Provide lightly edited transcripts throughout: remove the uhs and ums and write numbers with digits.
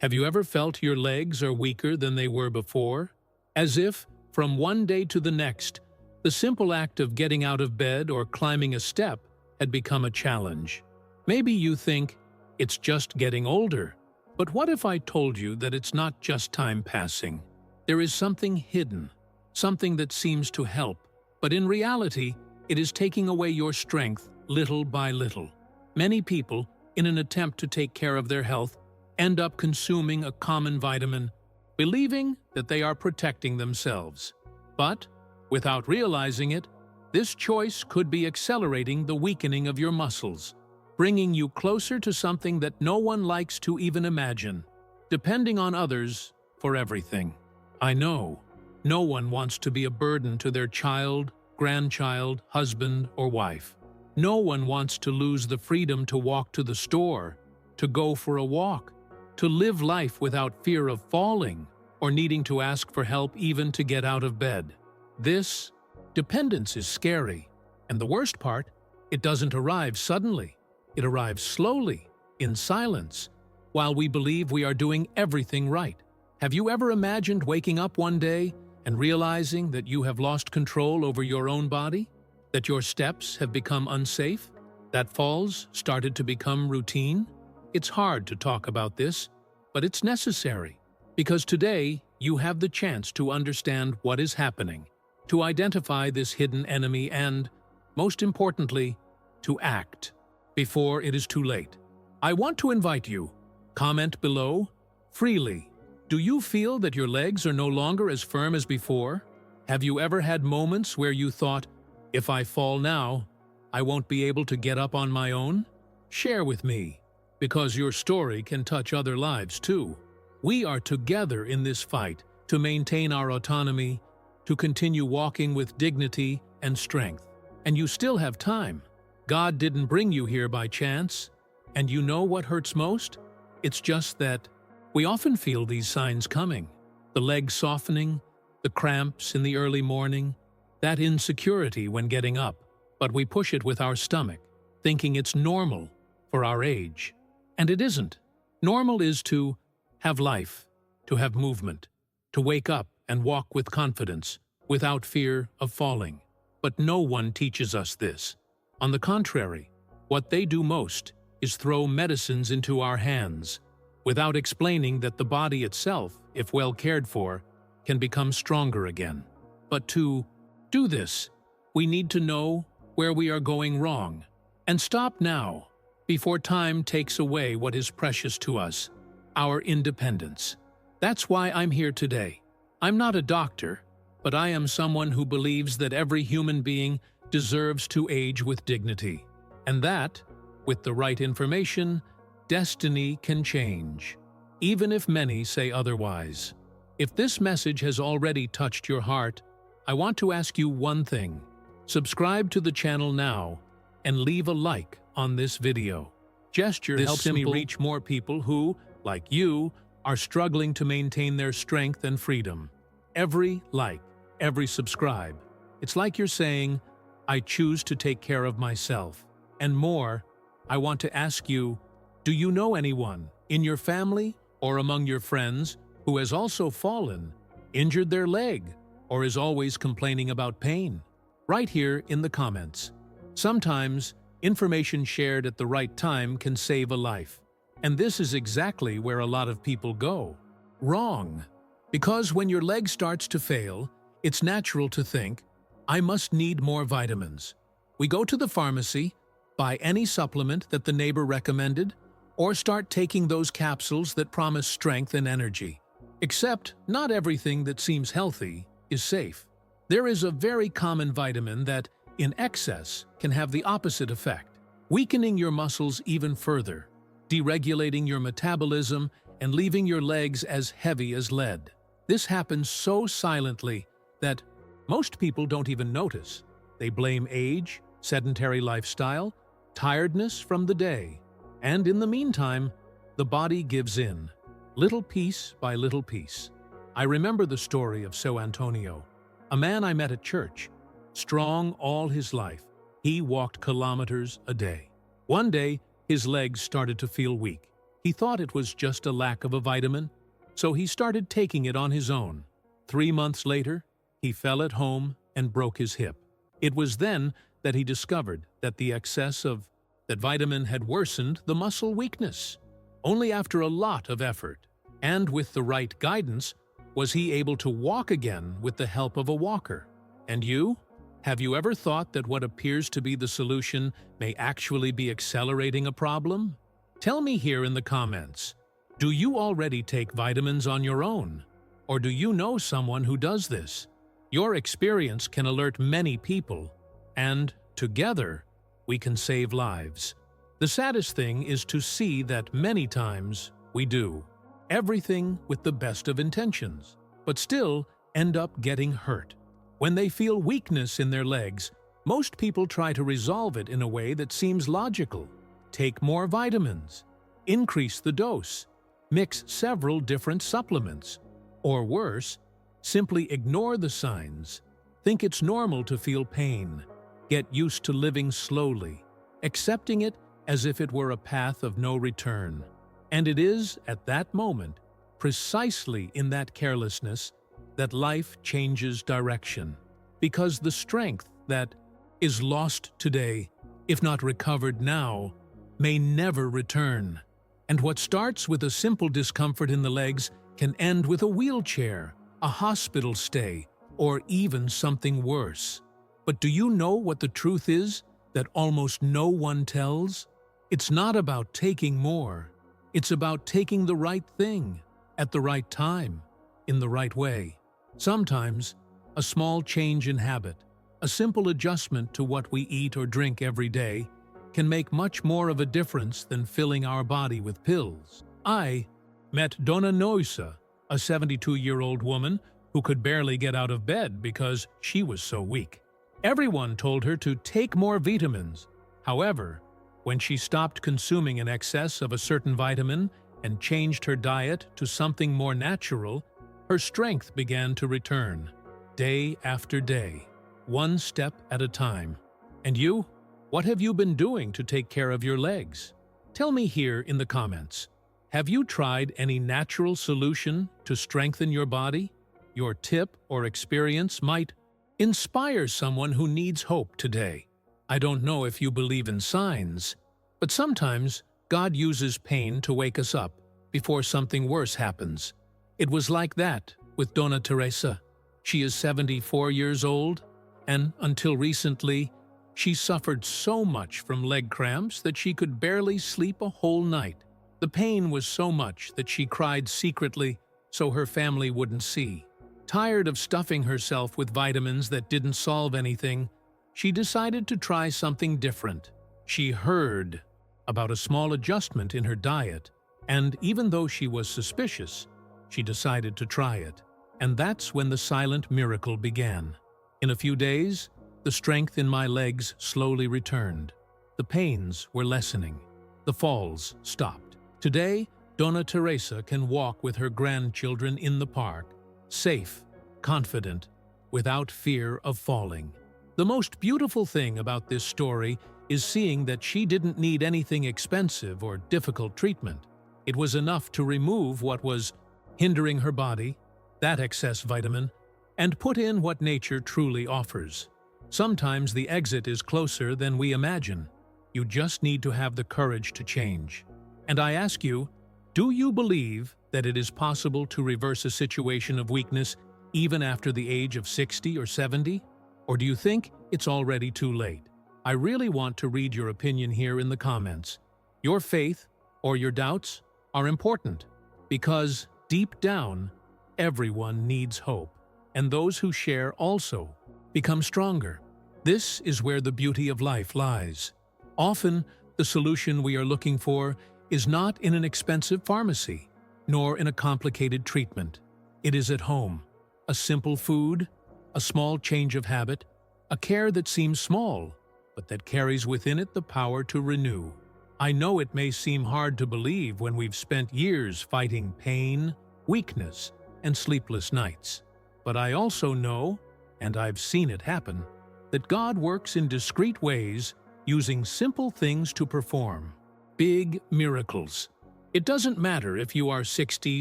Have you ever felt your legs are weaker than they were before? As if, from one day to the next, the simple act of getting out of bed or climbing a step had become a challenge. Maybe you think, it's just getting older. But what if I told you that it's not just time passing? There is something hidden, something that seems to help, but in reality, it is taking away your strength little by little. Many people, in an attempt to take care of their health, end up consuming a common vitamin, believing that they are protecting themselves. But, without realizing it, this choice could be accelerating the weakening of your muscles, bringing you closer to something that no one likes to even imagine, depending on others for everything. I know, no one wants to be a burden to their child, grandchild, husband, or wife. No one wants to lose the freedom to walk to the store, to go for a walk, to live life without fear of falling or needing to ask for help even to get out of bed. This dependence is scary, and the worst part, it doesn't arrive suddenly. It arrives slowly, in silence, while we believe we are doing everything right. Have you ever imagined waking up one day and realizing that you have lost control over your own body? That your steps have become unsafe? That falls started to become routine? It's hard to talk about this, but it's necessary, because today you have the chance to understand what is happening, to identify this hidden enemy and, most importantly, to act before it is too late. I want to invite you. Comment below freely. Do you feel that your legs are no longer as firm as before? Have you ever had moments where you thought, if I fall now, I won't be able to get up on my own? Share with me, because your story can touch other lives too. We are together in this fight to maintain our autonomy, to continue walking with dignity and strength. And you still have time. God didn't bring you here by chance. And you know what hurts most? It's just that we often feel these signs coming. The legs softening, the cramps in the early morning, that insecurity when getting up. But we push it with our stomach, thinking it's normal for our age. And it isn't. Normal is to have life, to have movement, to wake up and walk with confidence, without fear of falling. But no one teaches us this. On the contrary, what they do most is throw medicines into our hands, without explaining that the body itself, if well cared for, can become stronger again. But to do this, we need to know where we are going wrong, and stop now, before time takes away what is precious to us, our independence. That's why I'm here today. I'm not a doctor, but I am someone who believes that every human being deserves to age with dignity, and that, with the right information, destiny can change, even if many say otherwise. If this message has already touched your heart, I want to ask you one thing. Subscribe to the channel now and leave a like on this video. Gesture helps me reach more people who, like you, are struggling to maintain their strength and freedom. Every like, every subscribe, it's like you're saying, I choose to take care of myself. And more, I want to ask you, do you know anyone, in your family or among your friends, who has also fallen, injured their leg, or is always complaining about pain? Write here in the comments. Sometimes, information shared at the right time can save a life. And this is exactly where a lot of people go wrong. Because when your leg starts to fail, it's natural to think, I must need more vitamins. We go to the pharmacy, buy any supplement that the neighbor recommended, or start taking those capsules that promise strength and energy. Except, not everything that seems healthy is safe. There is a very common vitamin that, in excess, can have the opposite effect, weakening your muscles even further, deregulating your metabolism, and leaving your legs as heavy as lead. This happens so silently that most people don't even notice. They blame age, sedentary lifestyle, tiredness from the day. And in the meantime, the body gives in, little piece by little piece. I remember the story of So Antonio, a man I met at church. Strong all his life, he walked kilometers a day. One day, his legs started to feel weak. He thought it was just a lack of a vitamin, so he started taking it on his own. 3 months later, he fell at home and broke his hip. It was then that he discovered that the excess of that vitamin had worsened the muscle weakness. Only after a lot of effort, and with the right guidance, was he able to walk again with the help of a walker. And you? Have you ever thought that what appears to be the solution may actually be accelerating a problem? Tell me here in the comments. Do you already take vitamins on your own? Or do you know someone who does this? Your experience can alert many people, and together, we can save lives. The saddest thing is to see that many times we do everything with the best of intentions, but still end up getting hurt. When they feel weakness in their legs, most people try to resolve it in a way that seems logical. Take more vitamins, increase the dose, mix several different supplements, or worse, simply ignore the signs. Think it's normal to feel pain. Get used to living slowly, accepting it as if it were a path of no return. And it is, at that moment, precisely in that carelessness, that life changes direction. Because the strength that is lost today, if not recovered now, may never return. And what starts with a simple discomfort in the legs can end with a wheelchair, a hospital stay, or even something worse. But do you know what the truth is that almost no one tells? It's not about taking more. It's about taking the right thing, at the right time, in the right way. Sometimes, a small change in habit, a simple adjustment to what we eat or drink every day, can make much more of a difference than filling our body with pills. I met Dona Noisa, a 72-year-old woman who could barely get out of bed because she was so weak. Everyone told her to take more vitamins. However, when she stopped consuming an excess of a certain vitamin and changed her diet to something more natural, her strength began to return, day after day, one step at a time. And you? What have you been doing to take care of your legs? Tell me here in the comments. Have you tried any natural solution to strengthen your body? Your tip or experience might inspire someone who needs hope today. I don't know if you believe in signs, but sometimes God uses pain to wake us up before something worse happens. It was like that with Dona Teresa. She is 74 years old, and until recently, she suffered so much from leg cramps that she could barely sleep a whole night. The pain was so much that she cried secretly so her family wouldn't see. Tired of stuffing herself with vitamins that didn't solve anything, she decided to try something different. She heard about a small adjustment in her diet, and even though she was suspicious, she decided to try it. And that's when the silent miracle began. In a few days, the strength in my legs slowly returned. The pains were lessening. The falls stopped. Today, Dona Teresa can walk with her grandchildren in the park, safe, confident, without fear of falling. The most beautiful thing about this story is seeing that she didn't need anything expensive or difficult treatment. It was enough to remove what was hindering her body, that excess vitamin, and put in what nature truly offers. Sometimes the exit is closer than we imagine. You just need to have the courage to change. And I ask you, do you believe that it is possible to reverse a situation of weakness even after the age of 60 or 70? Or do you think it's already too late? I really want to read your opinion here in the comments. Your faith or your doubts are important because deep down, everyone needs hope, and those who share also become stronger. This is where the beauty of life lies. Often, the solution we are looking for is not in an expensive pharmacy, nor in a complicated treatment. It is at home. A simple food, a small change of habit, a care that seems small, but that carries within it the power to renew. I know it may seem hard to believe when we've spent years fighting pain, weakness, and sleepless nights. But I also know, and I've seen it happen, that God works in discreet ways, using simple things to perform big miracles. It doesn't matter if you are 60,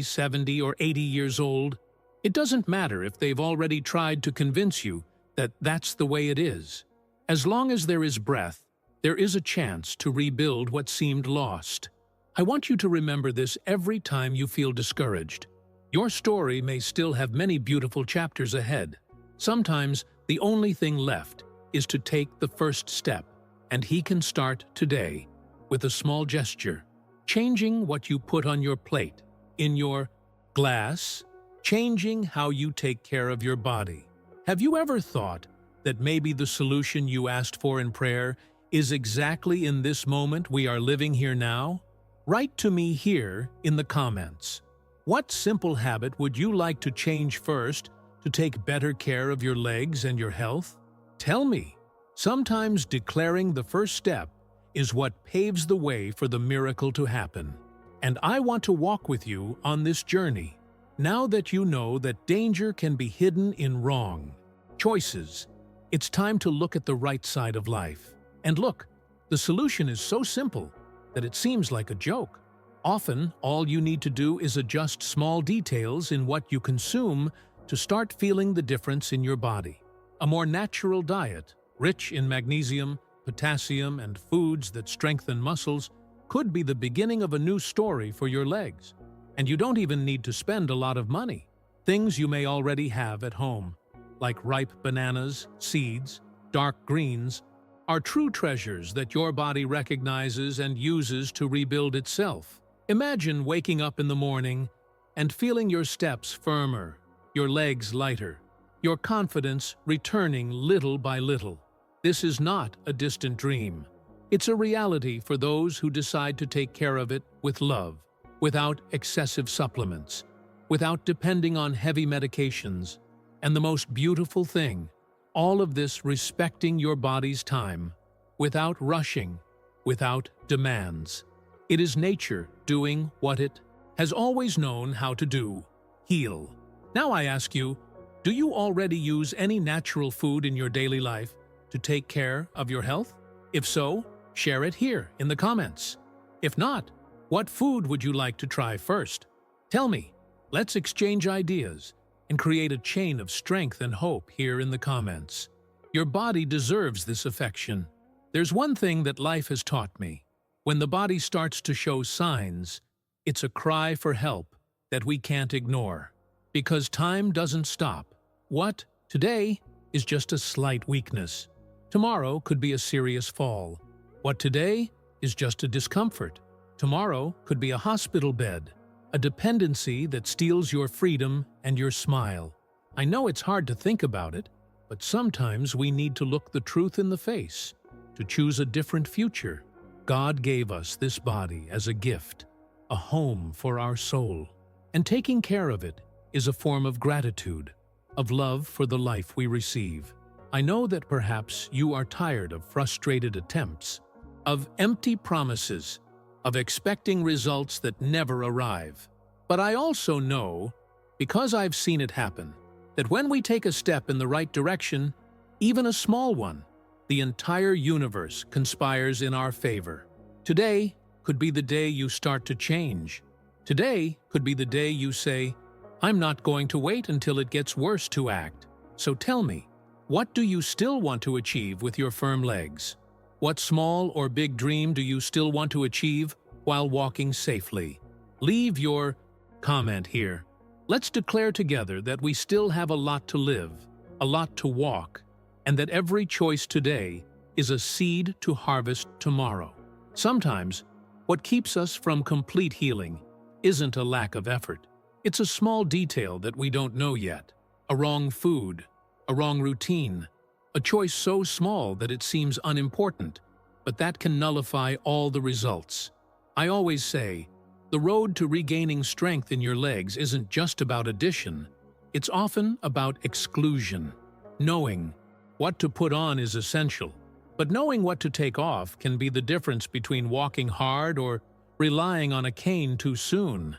70, or 80 years old. It doesn't matter if they've already tried to convince you that that's the way it is. As long as there is breath, there is a chance to rebuild what seemed lost. I want you to remember this every time you feel discouraged. Your story may still have many beautiful chapters ahead. Sometimes the only thing left is to take the first step, and he can start today with a small gesture, changing what you put on your plate, in your glass, changing how you take care of your body. Have you ever thought that maybe the solution you asked for in prayer is exactly in this moment we are living here now? Write to me here in the comments. What simple habit would you like to change first to take better care of your legs and your health? Tell me. Sometimes declaring the first step is what paves the way for the miracle to happen. And I want to walk with you on this journey. Now that you know that danger can be hidden in wrong choices, it's time to look at the right side of life. And look, the solution is so simple that it seems like a joke. Often, all you need to do is adjust small details in what you consume to start feeling the difference in your body. A more natural diet, rich in magnesium, potassium, and foods that strengthen muscles, could be the beginning of a new story for your legs. And you don't even need to spend a lot of money. Things you may already have at home, like ripe bananas, seeds, dark greens, are true treasures that your body recognizes and uses to rebuild itself. Imagine waking up in the morning and feeling your steps firmer, your legs lighter, your confidence returning little by little. This is not a distant dream. It's a reality for those who decide to take care of it with love, without excessive supplements, without depending on heavy medications, and the most beautiful thing, all of this respecting your body's time, without rushing, without demands. It is nature doing what it has always known how to do: heal. Now I ask you, do you already use any natural food in your daily life to take care of your health? If so, share it here in the comments. If not, what food would you like to try first? Tell me. Let's exchange ideas and create a chain of strength and hope here in the comments. Your body deserves this affection. There's one thing that life has taught me. When the body starts to show signs, it's a cry for help that we can't ignore. Because time doesn't stop. What today is just a slight weakness. Tomorrow could be a serious fall. What today is just a discomfort. Tomorrow could be a hospital bed, a dependency that steals your freedom and your smile. I know it's hard to think about it, but sometimes we need to look the truth in the face, to choose a different future. God gave us this body as a gift, a home for our soul. And taking care of it is a form of gratitude, of love for the life we receive. I know that perhaps you are tired of frustrated attempts, of empty promises, of expecting results that never arrive. But I also know, because I've seen it happen, that when we take a step in the right direction, even a small one, the entire universe conspires in our favor. Today could be the day you start to change. Today could be the day you say, "I'm not going to wait until it gets worse to act." So tell me, what do you still want to achieve with your firm legs? What small or big dream do you still want to achieve while walking safely? Leave your comment here. Let's declare together that we still have a lot to live, a lot to walk, and that every choice today is a seed to harvest tomorrow. Sometimes, what keeps us from complete healing isn't a lack of effort. It's a small detail that we don't know yet. A wrong food, a wrong routine, a choice so small that it seems unimportant, but that can nullify all the results. I always say, the road to regaining strength in your legs isn't just about addition, it's often about exclusion. Knowing what to put on is essential, but knowing what to take off can be the difference between walking hard or relying on a cane too soon.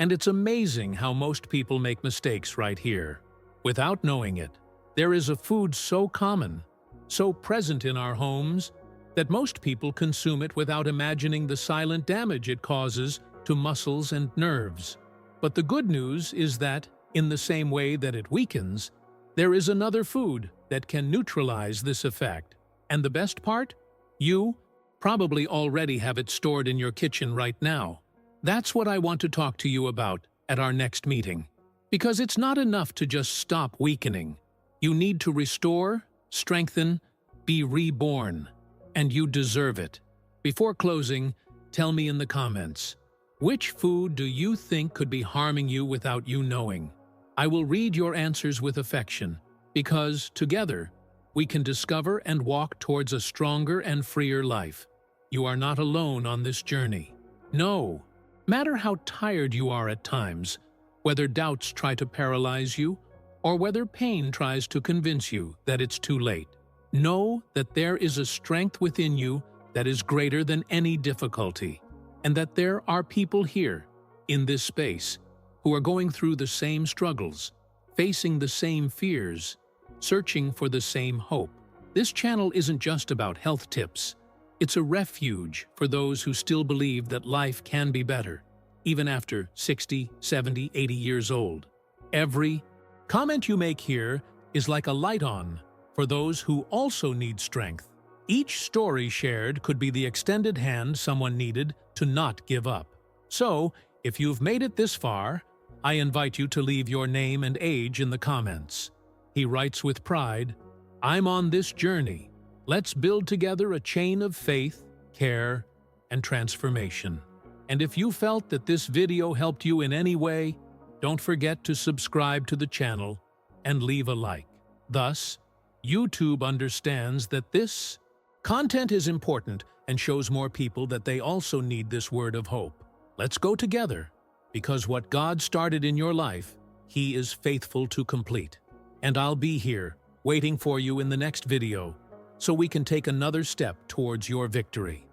And it's amazing how most people make mistakes right here. Without knowing it, there is a food so common, so present in our homes, that most people consume it without imagining the silent damage it causes to muscles and nerves. But the good news is that, in the same way that it weakens, there is another food that can neutralize this effect. And the best part? You probably already have it stored in your kitchen right now. That's what I want to talk to you about at our next meeting. Because it's not enough to just stop weakening. You need to restore, strengthen, be reborn. And you deserve it. Before closing, tell me in the comments, which food do you think could be harming you without you knowing? I will read your answers with affection, because, together, we can discover and walk towards a stronger and freer life. You are not alone on this journey. No matter how tired you are at times, whether doubts try to paralyze you, or whether pain tries to convince you that it's too late, know that there is a strength within you that is greater than any difficulty, and that there are people here, in this space, who are going through the same struggles, facing the same fears, searching for the same hope. This channel isn't just about health tips. It's a refuge for those who still believe that life can be better, even after 60, 70, 80 years old. Every comment you make here is like a light on for those who also need strength. Each story shared could be the extended hand someone needed to not give up. So, if you've made it this far, I invite you to leave your name and age in the comments. He writes with pride, "I'm on this journey. Let's build together a chain of faith, care, and transformation." And if you felt that this video helped you in any way, don't forget to subscribe to the channel and leave a like. Thus, YouTube understands that this content is important and shows more people that they also need this word of hope. Let's go together, because what God started in your life, He is faithful to complete. And I'll be here, waiting for you in the next video, so we can take another step towards your victory.